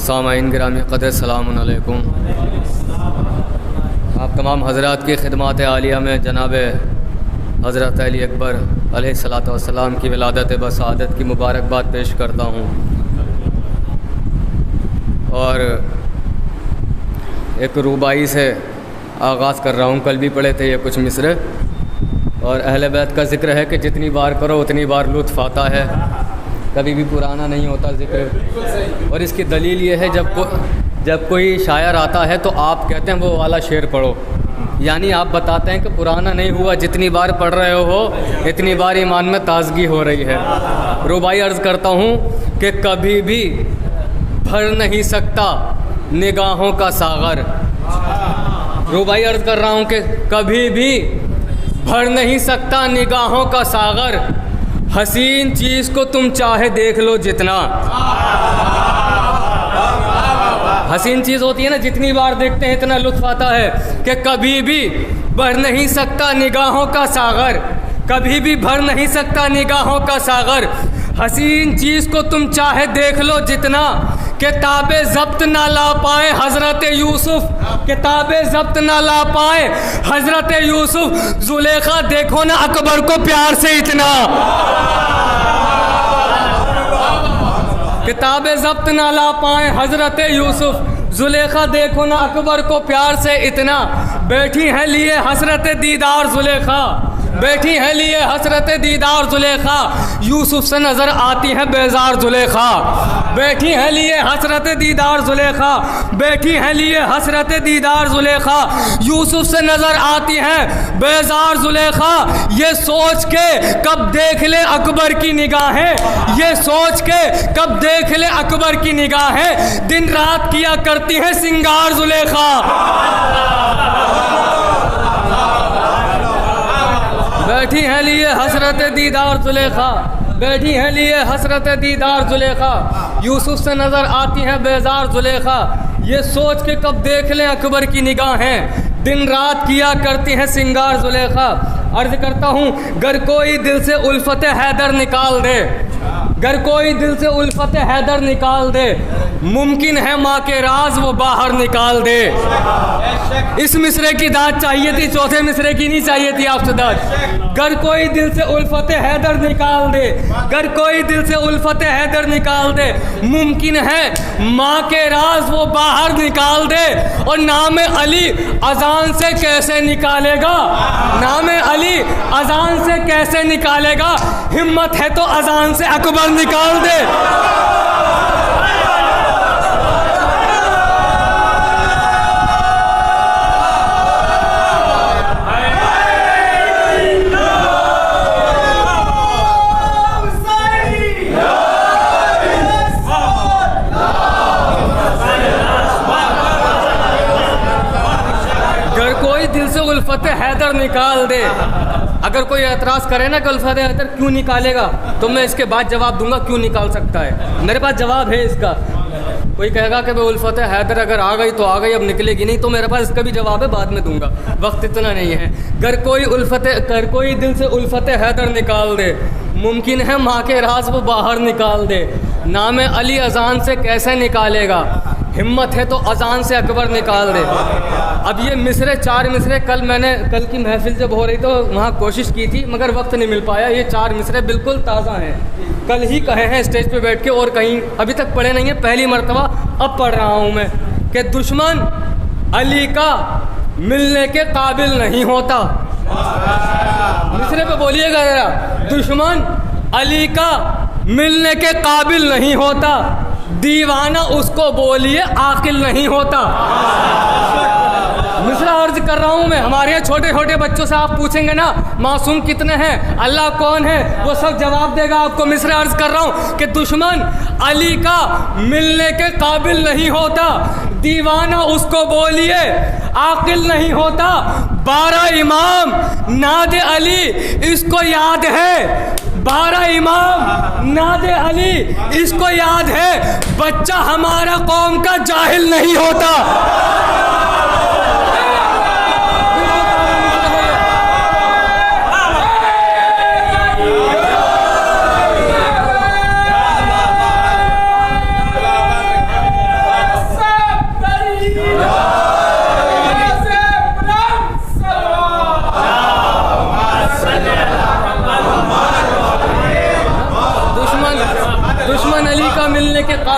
सामाईन गिरामी क़द्र सलामुन अलैकुम। आप तमाम हज़रात की खिदमत आलिया में जनाब हज़रत अली अकबर अलैहिस्सलातु वस्सलाम की विलादत बसादत की मुबारकबाद पेश करता हूँ और एक रुबाई से आगाज़ कर रहा हूँ। कल भी पढ़े थे ये कुछ मिसरे, और अहले बैत का ज़िक्र है कि जितनी बार करो उतनी बार लुत्फ़ आता है, कभी भी पुराना नहीं होता ज़िक्र। और इसकी दलील ये है, जब कोई शायर आता है तो आप कहते हैं वो वाला शेर पढ़ो, यानी आप बताते हैं कि पुराना नहीं हुआ, जितनी बार पढ़ रहे हो इतनी बार ईमान में ताज़गी हो रही है। रुबाई अर्ज़ करता हूँ कि कभी भी भर नहीं सकता निगाहों का सागर। रुबाई अर्ज़ कर रहा हूँ कि कभी भी भर नहीं सकता निगाहों का सागर, हसीन चीज़ को तुम चाहे देख लो जितना। हसीन चीज़ होती है ना, जितनी बार देखते हैं इतना लुत्फ़ आता है कि कभी भी भर नहीं सकता निगाहों का सागर, कभी भी भर नहीं सकता निगाहों का सागर, हसीन चीज़ को तुम चाहे देख लो जितना। किताबे ज़ब्त ना ला पाए हज़रत यूसुफ, किताबे ज़ब्त ना ला पाए हज़रत यूसुफ, ज़ुलेखा देखो ना अकबर को प्यार से इतना। किताबे ज़ब्त ना ला पाए हज़रत यूसुफ, ज़ुलेखा देखो ना अकबर को प्यार से इतना। बैठी है लिए हसरत दीदार ज़ुलेखा, बैठी है लिए हसरत दीदार ज़ुलेखा, यूसुफ से नज़र आती है बेजार ज़ुलेखा। बैठी है लिए हसरत दीदार ज़ुलेखा, बैठी है लिए हसरत दीदार ज़ुलेखा, यूसुफ से नज़र आती है बेजार ज़ुलेखा। ये सोच के कब देख ले अकबर की निगाहें, ये सोच के कब देख ले अकबर की निगाहें, दिन रात किया करती है सिंगार ज़ुलेखा। बैठी है लिए हसरत दीदार ज़ुलेखा, बैठी है लिए हसरत दीदार ज़ुलेखा, यूसुफ से नज़र आती है बेजार ज़ुलेखा। ये सोच के कब देख लें अकबर की निगाहें, दिन रात किया करती हैं सिंगार ज़ुलेखा। अर्ज़ करता हूँ, गर कोई दिल से उल्फत हैदर निकाल दे, गर कोई दिल से उल्फत हैदर निकाल दे, मुमकिन है माँ के राज वो बाहर निकाल दे। इस मिसरे की दाद चाहिए थी, चौथे मिसरे की नहीं चाहिए थी आपसे दाद। गर कोई दिल से उल्फत हैदर निकाल दे, गर कोई दिल से उल्फत हैदर निकाल दे, मुमकिन है माँ के राज वो बाहर निकाल दे। और नाम अली अजान से कैसे निकालेगा, नाम अली अजान से कैसे निकालेगा, हिम्मत है तो अजान से अकबर निकाल दे। उल्फत हैदर निकाल दे। अगर कोई एतराज़ करे ना कि उल्फत हैदर क्यों निकालेगा, तो मैं इसके बाद जवाब दूंगा क्यों निकाल सकता है। मेरे पास जवाब है इसका। कोई कहेगा कि भाई उल्फत हैदर अगर आ गई तो आ गई, अब निकलेगी नहीं, तो मेरे पास इसका भी जवाब है, बाद में दूंगा, वक्त इतना नहीं है। अगर कोई दिल से उल्फत हैदर निकाल दे, मुमकिन है माँ के राज वो बाहर निकाल दे। नाम अली अजान से कैसे निकालेगा, हिम्मत है तो अजान से अकबर निकाल दे। अब ये मिसरे, 4 मिसरे कल की महफिल जब हो रही तो वहाँ कोशिश की थी, मगर वक्त नहीं मिल पाया। ये 4 मिसरे बिल्कुल ताज़ा हैं, कल ही कहे हैं स्टेज पे बैठ के, और कहीं अभी तक पढ़े नहीं है, पहली मर्तबा अब पढ़ रहा हूँ मैं। कि दुश्मन अली का मिलने के काबिल नहीं होता। मिसरे पे बोलिएगा ज़रा, दुश्मन अली का मिलने के काबिल नहीं होता, दीवाना उसको बोलिए आकिल नहीं होता। मिसरा अर्ज कर रहा हूँ मैं। हमारे यहाँ छोटे छोटे बच्चों से आप पूछेंगे ना मासूम कितने हैं, अल्लाह कौन है, वो सब जवाब देगा आपको। मिसरा अर्ज कर रहा हूँ कि दुश्मन अली का मिलने के काबिल नहीं होता, दीवाना उसको बोलिए आकिल नहीं होता। 12 इमाम नादे अली इसको याद है, 12 इमाम नादे अली इसको याद है, बच्चा हमारा कौम का जाहिल नहीं होता।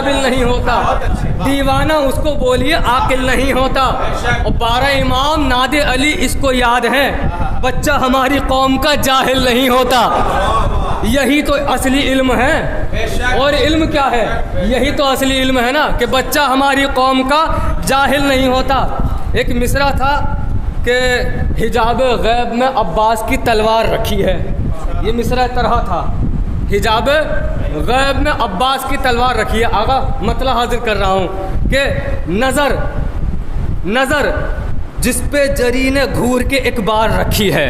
काबिल नहीं होता, दीवाना उसको बोलिए आकिल नहीं होता। और 12 इमाम नादे अली इसको याद है, बच्चा हमारी कौम का जाहिल नहीं होता। यही तो असली इल्म है। और इल्म क्या है? यही तो असली इल्म है ना, कि बच्चा हमारी कौम का जाहिल नहीं होता। एक मिसरा था कि हिजाब गैब में अब्बास की तलवार रखी है। ये मिसरा तरह था, हिजाब गैब में अब्बास की तलवार रखी है। आगा मतलब हाजिर कर रहा हूँ कि नज़र जिस पे जरी ने घूर के एक बार रखी है।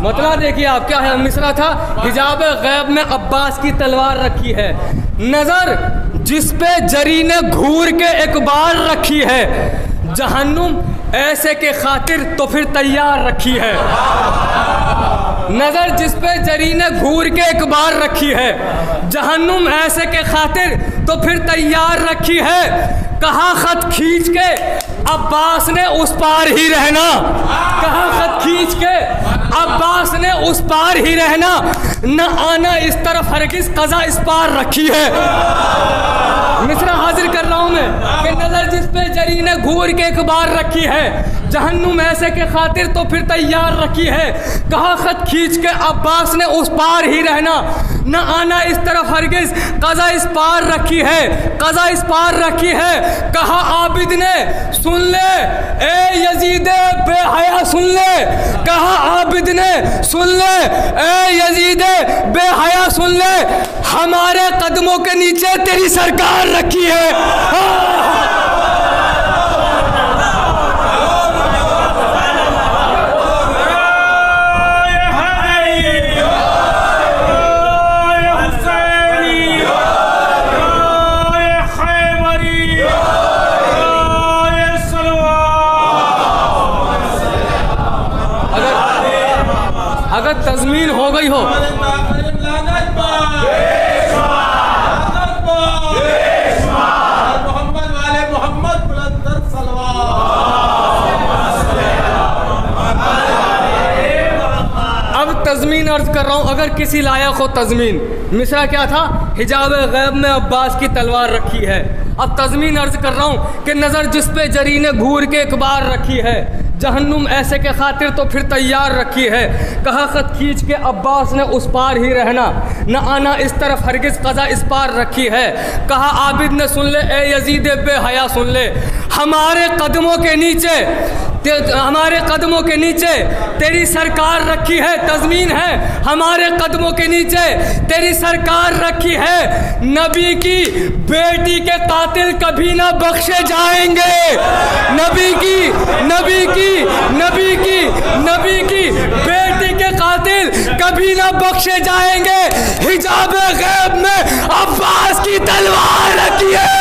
मतलब देखिए आप, क्या है मिसरा था, हिजाब गैब में अब्बास की तलवार रखी है, नज़र जिस पे जरी ने घूर के एक बार रखी है, जहन्नुम ऐसे के खातिर तो फिर तैयार रखी है। नज़र जिस पे जरी ने घूर के एक बार रखी है, जहन्नुम ऐसे के खातिर तो फिर तैयार रखी है। कहा खत खींच के अब्बास ने उस पार ही रहना, कहा खत खींच के अब्बास ने उस पार ही रहना, न आना इस तरफ हरगिज़ कज़ा इस पार रखी है। मिसरा हाजिर कर रहा हूँ मैं कि नज़र जिस पे जरी ने घूर के एक बार रखी है, जहन्नुम ऐसे के खातिर तो फिर तैयार रखी है। कहा खत खींच के अब्बास ने उस पार ही रहना, न आना इस तरफ हरगिज़ कज़ा इस पार रखी है, कज़ा इस पार रखी है। कहा आबिद ने सुन ले ए यजीद बेहया सुन ले, कहा आबिद ने सुन ले ए यजीद बेहया सुन ले, हमारे कदमों के नीचे तेरी सरकार रखी है। अगर तज़मीन हो गई हो, अब तज़मीन अर्ज कर रहा हूँ, अगर किसी लायक हो तज़मीन। मिसरा क्या था, हिजाब गैब में अब्बास की तलवार रखी है। अब तज़मीन अर्ज कर रहा हूँ कि नज़र जिस पे जरी ने घूर के एक बार रखी है, जहन्नुम ऐसे के खातिर तो फिर तैयार रखी है। कहा खत खींच के अब्बास ने उस पार ही रहना, न आना इस तरफ हरगिज़ कज़ा इस पार रखी है। कहा आबिद ने सुन ले ए यजीद बेहया सुन ले, हमारे कदमों के नीचे हमारे कदमों के नीचे तेरी सरकार रखी है। तज़मीन है, हमारे कदमों के नीचे तेरी सरकार रखी है। नबी की बेटी के कातिल कभी ना बख्शे जाएंगे, नबी की बेटी के कातिल कभी ना बख्शे जाएंगे। हिजाब गैब में अब्बास की तलवार रखी है।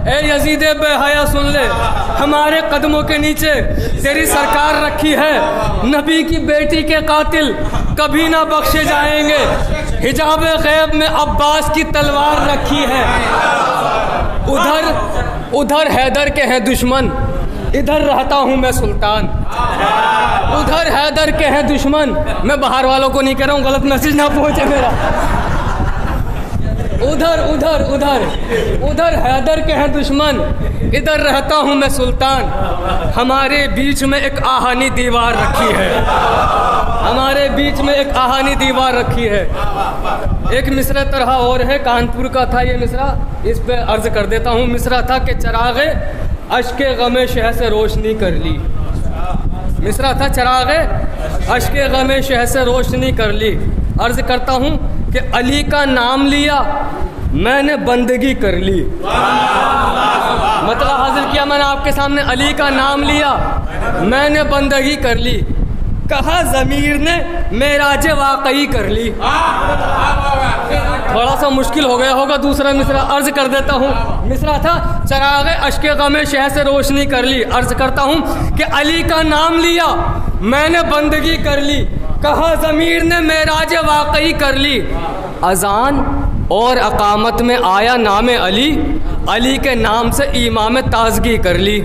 ए यजीद बेहया सुन ले, हमारे कदमों के नीचे तेरी सरकार रखी है। नबी की बेटी के कातिल कभी ना बख्शे जाएंगे। हिजाब गैब में अब्बास की तलवार रखी है। उधर हैदर के हैं दुश्मन, इधर रहता हूँ मैं सुल्तान। उधर हैदर के हैं दुश्मन, मैं बाहर वालों को नहीं कह रहा हूँ, गलत मैसेज ना पहुँचे मेरा। उधर हैदर के हैं दुश्मन, इधर रहता हूँ मैं सुल्तान। हमारे बीच में एक आहानी दीवार रखी है, हमारे बीच में एक आहानी दीवार रखी है। एक मिसरा तरह और है, कानपुर का था ये मिसरा, इस पे अर्ज कर देता हूँ। मिसरा था कि चरागे अश्के गमे शह से रोशनी कर ली। मिसरा था चरागे अश्के गमे शह से रोशनी कर ली। अर्ज करता हूँ कि अली का नाम लिया मैंने बंदगी कर ली। मतलब हाजिर किया मैंने आपके सामने, अली का नाम लिया मैंने बंदगी कर ली। कहा ज़मीर ने मेराज वाकई कर ली। थोड़ा सा मुश्किल हो गया होगा दूसरा मिसरा, अर्ज कर देता हूँ। मिसरा था चराग़ अश्क़े ग़म शह से रोशनी कर ली। अर्ज करता हूँ कि अली का नाम लिया मैंने बंदगी कर ली, कहा ज़मीर ने मेराज वाकई कर ली। अज़ान और अक़ामत में आया नाम अली, अली के नाम से इमाम ताज़गी कर ली।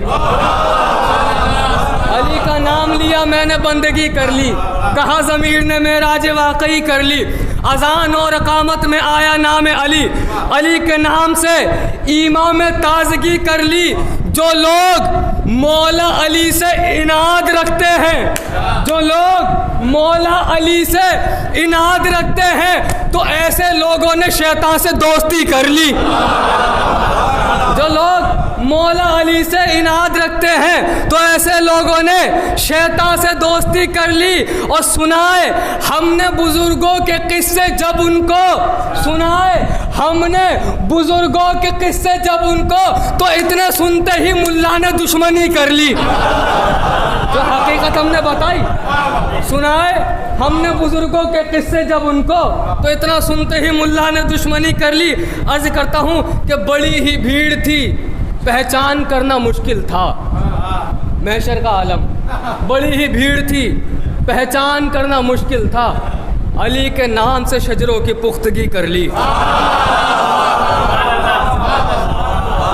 अली का नाम लिया मैंने बंदगी कर ली, कहा ज़मीर ने मेराज वाकई कर ली। अज़ान और अक़ामत में आया नाम अली, अली के नाम से इमाम ताज़गी कर ली। जो लोग मौला अली से इनाद रखते हैं, जो लोग मौला अली से इनाद रखते हैं, तो ऐसे लोगों ने शैतान से दोस्ती कर ली। जो लोग मौला अली से इनाद रखते हैं तो ऐसे लोगों ने शैतान से दोस्ती कर ली। और सुनाए हमने बुजुर्गों के किस्से जब उनको, सुनाए हमने बुजुर्गों के किस्से जब उनको, तो इतने सुनते ही मुल्ला ने दुश्मनी कर ली। जो हकीकत हमने बताई, सुनाए हमने बुजुर्गों के किस्से जब उनको, तो इतना सुनते ही मुल्ला ने दुश्मनी कर ली। अर्ज करता हूँ कि बड़ी ही भीड़ थी, पहचान करना मुश्किल था। महशर का आलम, बड़ी ही भीड़ थी, पहचान करना मुश्किल था। अली के नाम से शजरों की पुख्तगी कर ली।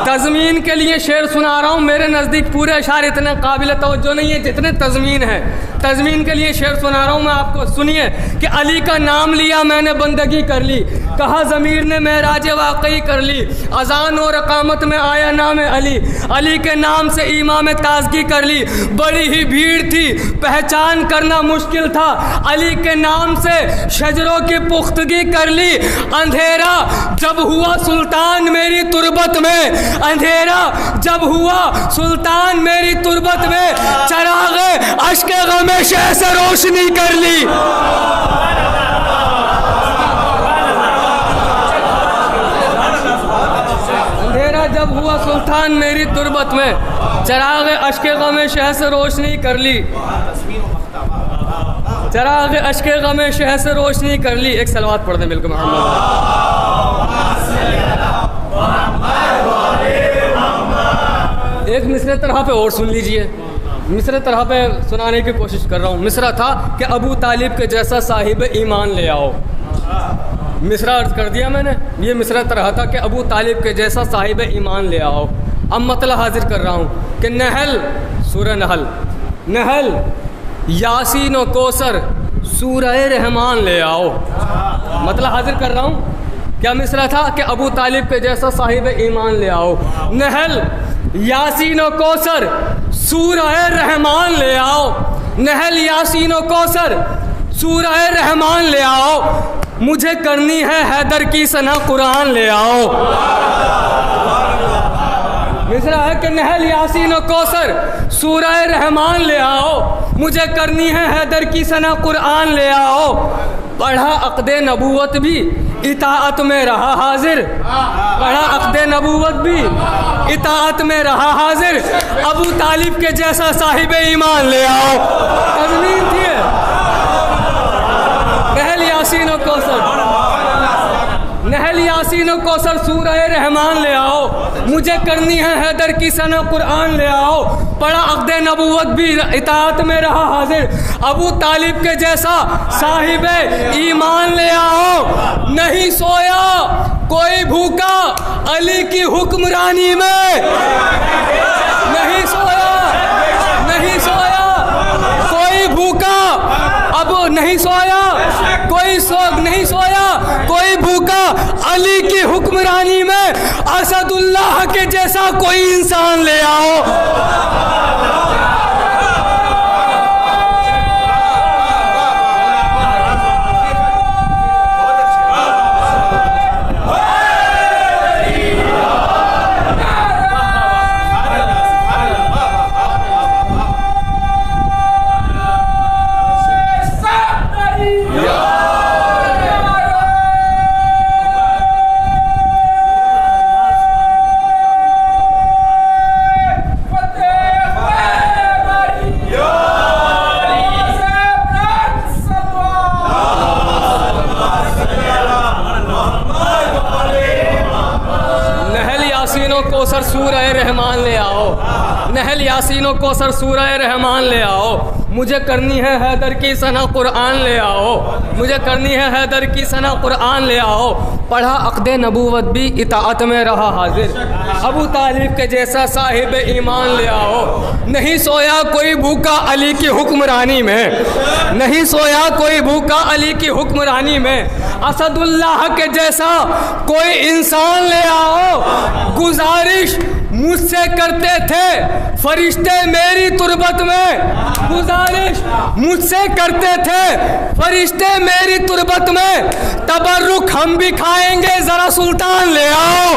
तज़मीन के लिए शेर सुना रहा हूँ। मेरे नज़दीक पूरे अशार इतने काबिल तवज्जो नहीं है जितने तज़मीन है। तज़मीन के लिए शेर सुना रहा हूँ मैं आपको, सुनिए कि अली का नाम लिया मैंने बंदगी कर ली, कहा ज़मीर ने मेराज वाकई कर ली। अज़ान और अक़ामत में आया नाम अली, अली के नाम से इमाम ताज़गी कर ली। बड़ी ही भीड़ थी, पहचान करना मुश्किल था। अली के नाम से शजरों की पुख्तगी कर ली। अंधेरा जब हुआ सुल्तान मेरी तुरबत में, अंधेरा जब हुआ सुल्तान मेरी तुरबत में, चराग़े अश्क़े ग़म शह से रोशनी कर ली। अंधेरा जब हुआ सुल्तान मेरी तुरबत में, चराग़े अश्क़े ग़म शह से रोशनी कर ली। चराग़े अश्क़े ग़म शह से रोशनी कर ली। एक सलवात पढ़ दें बिल्कुल मोहम्मद। एक मिसरे तरह पे और सुन लीजिए, मिसरे तरह पे सुनाने की कोशिश कर रहा हूँ। मिसरा था कि अबू तालिब के जैसा साहिब ईमान ले आओ। मिसरा अर्ज कर दिया मैंने, ये मिसरा तरह था कि अबू तालिब के जैसा साहिब ईमान ले आओ। अब मतलब हाजिर कर रहा हूँ कि नहल, सूरह नहल, नहल, यासीन और कौसर, सूरह रहमान ले आओ। मतलब हाजिर कर रहा हूँ। क्या मिसरा था कि अबू तालिब के जैसा साहिब ईमान ले आओ। नहल, यासीन और कौसर, सूरह रहमान ले आओ। नहल, यासीन और कौसर, सूरह रहमान ले आओ। मुझे करनी है हैदर की सना, कुरान ले आओ। मिसरा है कि नहल, यासीन और कौसर, सूरह रहमान ले आओ। मुझे करनी है हैदर की सना, कुरान ले आओ। पढ़ा अक़्दे नबूवत भी इताअत में रहा हाजिर, पढ़ा अक़्दे नबूवत भी इताअत में रहा हाजिर। अबू तालिब के जैसा साहिब ईमान ले आओ। तज़मीन थी नहल, यासीन और कौसर, नहल, यासीन और कौसर, सूरह रहमान ले आओ। मुझे करनी है हैदर की सना, कुरान ले आओ। पढ़ा अक़्दे नबूवत भी इताअत में रहा हाजिर। अबू तालिब के जैसा साहिब ईमान ले आओ। नहीं सोया कोई भूखा अली की हुक्मरानी में, नहीं सोया, नहीं सोया कोई भूखा, अब नहीं सोया कोई नहीं सोया कोई भूखा अली की हुक्मरानी में। असदुल्लाह के जैसा कोई इंसान ले आओ। ले आओ, नहल यासीनो कौसर सूरह रहमान ले आओ, मुझे करनी है हैदर की सना कुरान ले आओ, मुझे करनी है हैदर की सना कुरान ले आओ। पढ़ा अक़्दे नबूवत भी इताअत में रहा हाजिर, अबू तालिब के जैसा साहिब ईमान ले आओ। नहीं सोया कोई भूखा अली की हुक्मरानी में, नहीं सोया कोई भूखा अली की हुक्मरानी में, असदुल्लाह के जैसा कोई इंसान ले आओ। गुजारिश मुझसे करते थे फरिश्ते मेरी तुरबत में, गुजारिश मुझसे करते थे फरिश्ते मेरी तुरबत में, तबर्रुक हम भी खाएंगे जरा सुल्तान ले आओ।